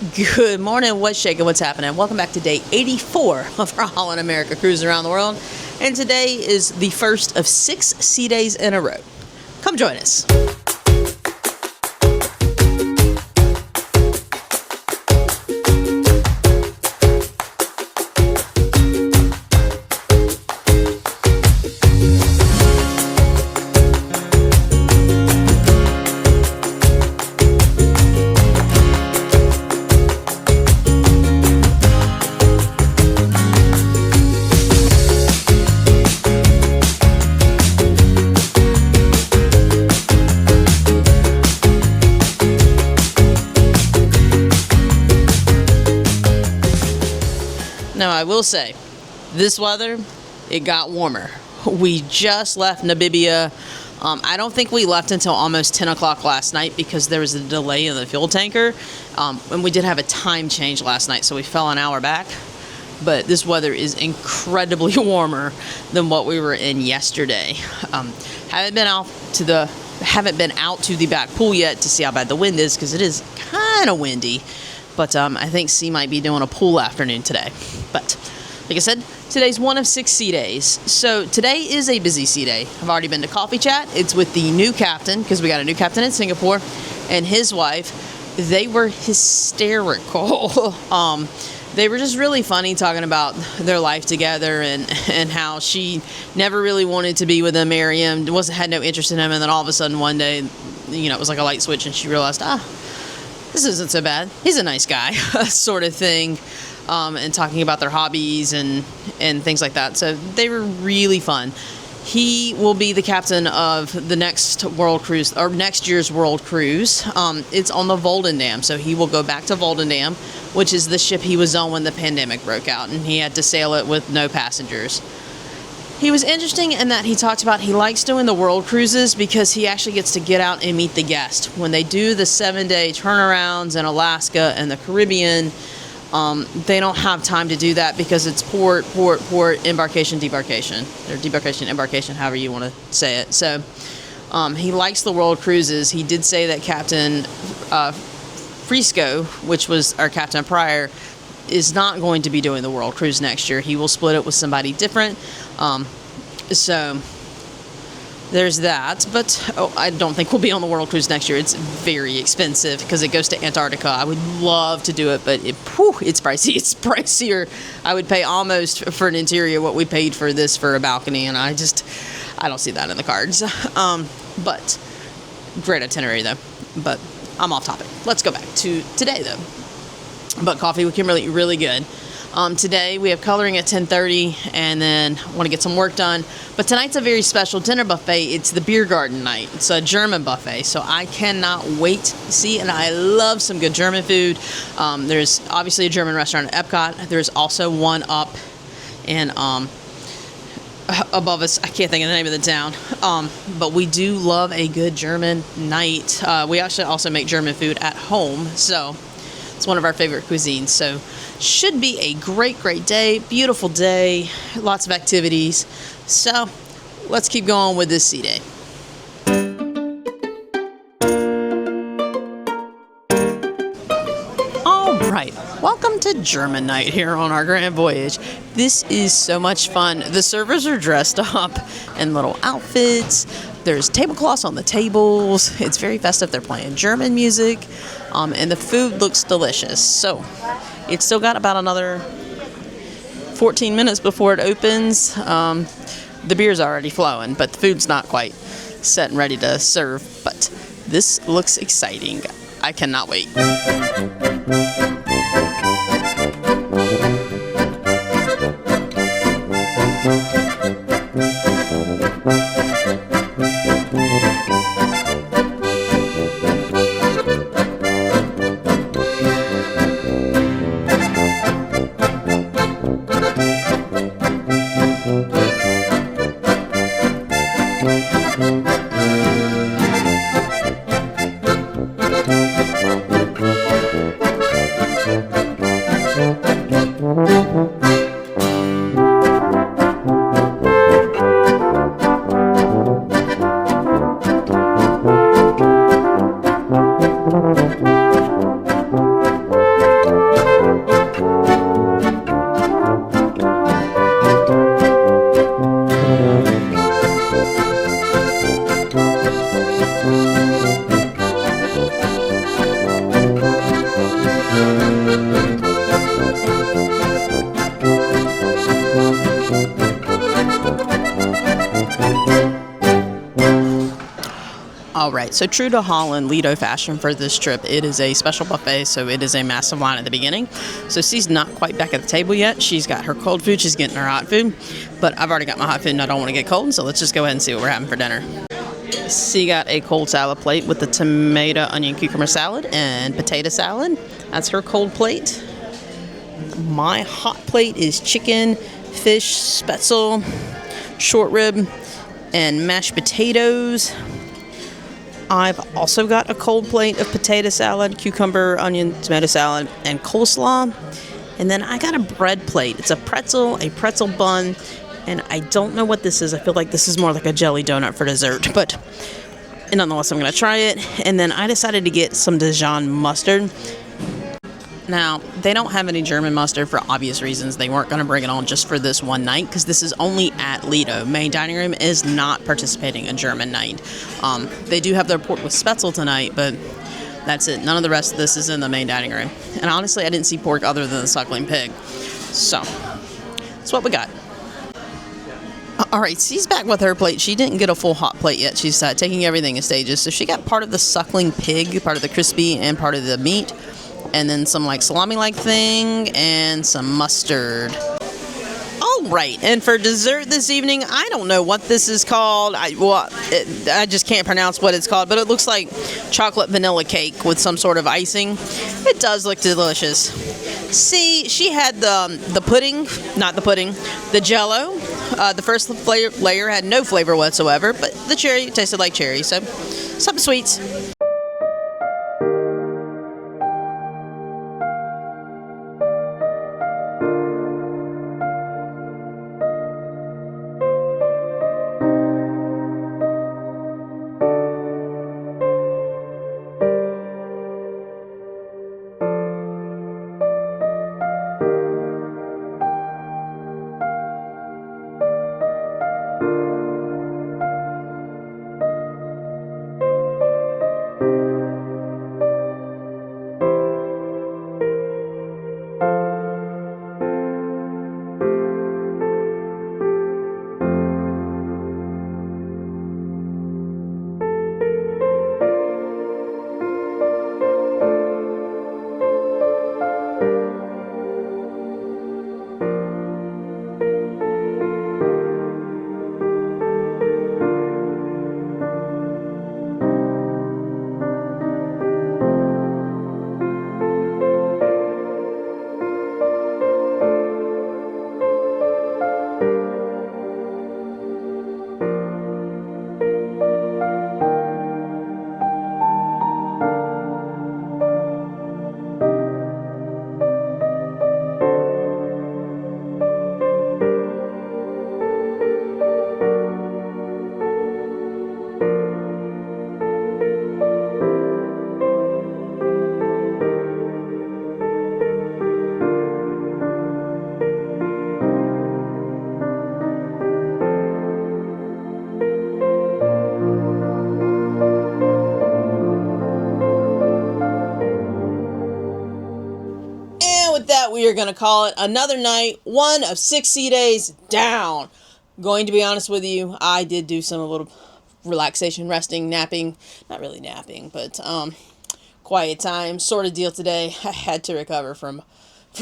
Good morning, what's shaking, what's happening? Welcome back to day 84 of our Holland America cruise around the world. And today is the first of 6 sea days in a row. Come join us. Now, I will say, this weather, it got warmer. We just left Namibia. I don't think we left until almost 10 o'clock last night because there was a delay in the fuel tanker. And we did have a time change last night, so we fell an hour back. But this weather is incredibly warmer than what we were in yesterday. Haven't been out to the back pool yet to see how bad the wind is because it is kind of windy. But I think C might be doing a pool afternoon today. But like I said, today's one of 6 sea days. So today is a busy sea day. I've already been to coffee chat. It's with the new captain because we got a new captain in Singapore and his wife. They were hysterical. They were just really funny talking about their life together and how she never really wanted to be with him, marry him, had no interest in him. And then all of a sudden one day, it was like a light switch and she realized, this isn't so bad. He's a nice guy, sort of thing, and talking about their hobbies and things like that. So they were really fun. He will be the captain of the next world cruise, or next year's world cruise. It's on the Volendam, so he will go back to Volendam, which is the ship he was on when the pandemic broke out, and he had to sail it with no passengers. He was interesting in that he talked about he likes doing the world cruises because he actually gets to get out and meet the guest. When they do the 7-day turnarounds in Alaska and the Caribbean, they don't have time to do that because it's port, embarkation, debarkation. Or debarkation, embarkation, however you want to say it. So he likes the world cruises. He did say that Captain Frisco, which was our captain prior, is not going to be doing the world cruise next year. He will split it with somebody different. So there's that, but I don't think we'll be on the world cruise next year. It's very expensive because it goes to Antarctica. I would love to do it, but it's pricey. It's pricier. I would pay almost for an interior what we paid for this for a balcony, and I don't see that in the cards. But great itinerary though. But I'm off topic. Let's go back to today though. But coffee with Kimberly, really good. Today we have coloring at 10:30 and then want to get some work done. But tonight's a very special dinner buffet. It's the Biergarten Night. It's a German buffet, so I cannot wait to see. And I love some good German food. There's obviously a German restaurant at Epcot. There's also one up in above us. I can't think of the name of the town. But we do love a good German night. We actually also make German food at home, so it's one of our favorite cuisines. So should be a great day, beautiful day, lots of activities. So let's keep going with this sea day. All right, welcome to German night here on our Grand Voyage. This is so much fun. The servers are dressed up in little outfits. There's tablecloths on the tables. It's very festive. They're playing German music, and the food looks delicious. So it's still got about another 14 minutes before it opens. The beer's already flowing, but the food's not quite set and ready to serve. But this looks exciting. I cannot wait. right, so true to Holland Lido fashion for this trip, it is a special buffet, so it is a massive line at the beginning. So C's not quite back at the table yet. She's got her cold food, she's getting her hot food, but I've already got my hot food and I don't want to get cold, so let's just go ahead and see what we're having for dinner. C got a cold salad plate with the tomato, onion, cucumber salad and potato salad. That's her cold plate. My hot plate is chicken, fish, spetzel, short rib, and mashed potatoes. I've also got a cold plate of potato salad, cucumber, onion, tomato salad, and coleslaw. And then I got a bread plate. It's a pretzel bun, and I don't know what this is. I feel like this is more like a jelly donut for dessert, but nonetheless, I'm going to try it. And then I decided to get some Dijon mustard. Now, they don't have any German mustard for obvious reasons. They weren't going to bring it on just for this one night because this is only at Lido. Main dining room is not participating in German night. They do have their pork with spetzel tonight, but that's it. None of the rest of this is in the main dining room. And honestly, I didn't see pork other than the suckling pig. So, that's what we got. All right, C's back with her plate. She didn't get a full hot plate yet. She's taking everything in stages. So she got part of the suckling pig, part of the crispy, and part of the meat. And then some like salami-like thing and some mustard. All right, and for dessert this evening, I don't know what this is called. I just can't pronounce what it's called, but it looks like chocolate vanilla cake with some sort of icing. It does look delicious. See, she had the pudding, not the pudding, the Jell-O. The first layer had no flavor whatsoever, but the cherry tasted like cherry, so some sweets. We are going to call it another night, one of 60 days down. Going to be honest with you, I did do some a little relaxation, resting, napping. Not really napping, but quiet time sort of deal today. I had to recover from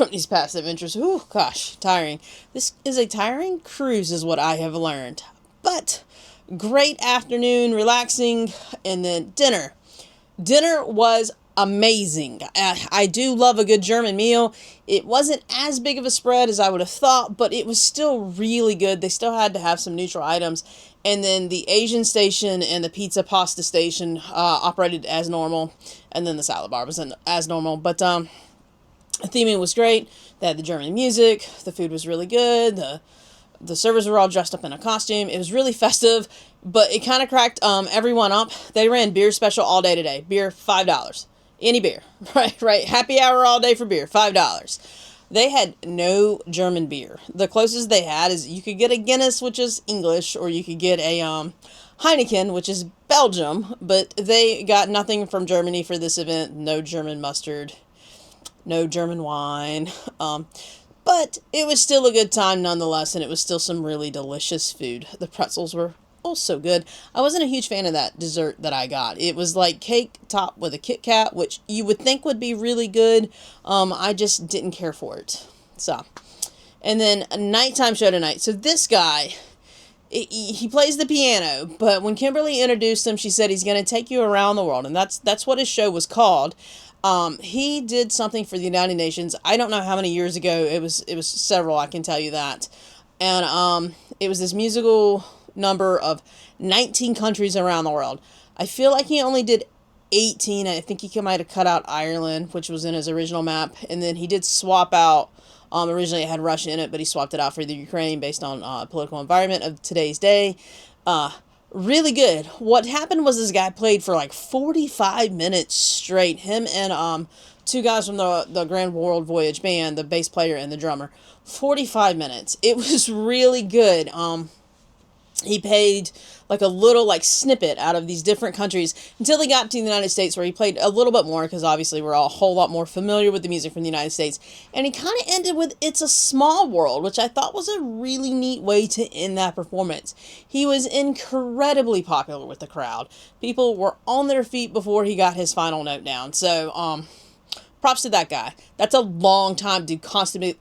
these past adventures. Ooh, gosh, tiring. This is a tiring cruise is what I have learned. But great afternoon, relaxing, and then dinner. Dinner was amazing. I do love a good German meal. It wasn't as big of a spread as I would have thought, but it was still really good. They still had to have some neutral items. And then the Asian station and the pizza pasta station operated as normal. And then the salad bar was as normal. But the theming was great. They had the German music. The food was really good. The servers were all dressed up in a costume. It was really festive, but it kind of cracked everyone up. They ran beer special all day today. Beer, $5. Any beer, right. Happy hour all day for beer, $5. They had no German beer. The closest they had is you could get a Guinness, which is English, or you could get a Heineken, which is Belgium, but they got nothing from Germany for this event. No German mustard, no German wine. But it was still a good time nonetheless, and it was still some really delicious food. The pretzels were Oh, so good. I wasn't a huge fan of that dessert that I got. It was like cake topped with a Kit Kat, which you would think would be really good. I just didn't care for it. So, and then a nighttime show tonight. So this guy, he plays the piano, but when Kimberly introduced him, she said he's going to take you around the world, and that's what his show was called. He did something for the United Nations. I don't know how many years ago. It was several, I can tell you that. And it was this musical number of 19 countries around the world. I feel like he only did 18. I think he might have cut out Ireland, which was in his original map, and then he did swap out. Originally it had Russia in it, but he swapped it out for the Ukraine based on political environment of today's day. Really good. What happened was this guy played for like 45 minutes straight. Him and two guys from the Grand World Voyage band, the bass player and the drummer. 45 minutes. It was really good. He played like a little like snippet out of these different countries until he got to the United States, where he played a little bit more, because obviously we're all a whole lot more familiar with the music from the United States. And he kind of ended with "It's a Small World," which I thought was a really neat way to end that performance. He was incredibly popular with the crowd. People were on their feet before he got his final note down. So, props to that guy. That's a long time to constantly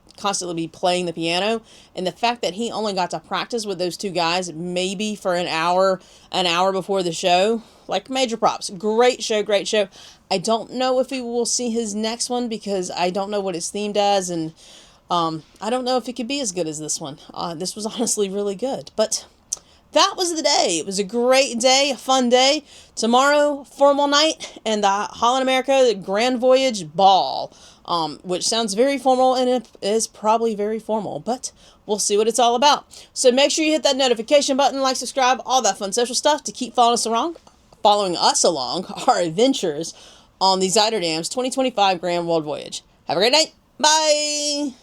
be playing the piano, and the fact that he only got to practice with those two guys maybe for an hour before the show, like, major props. Great show. I don't know if we will see his next one, because I don't know what it's themed as, and I don't know if it could be as good as this one. This was honestly really good, but that was the day. It was a great day, a fun day. Tomorrow, formal night, and the Holland America Grand Voyage Ball, which sounds very formal, and it is probably very formal, but we'll see what it's all about. So make sure you hit that notification button, like, subscribe, all that fun social stuff to keep following us along our adventures on the Zuiderdam's 2025 Grand World Voyage. Have a great night. Bye!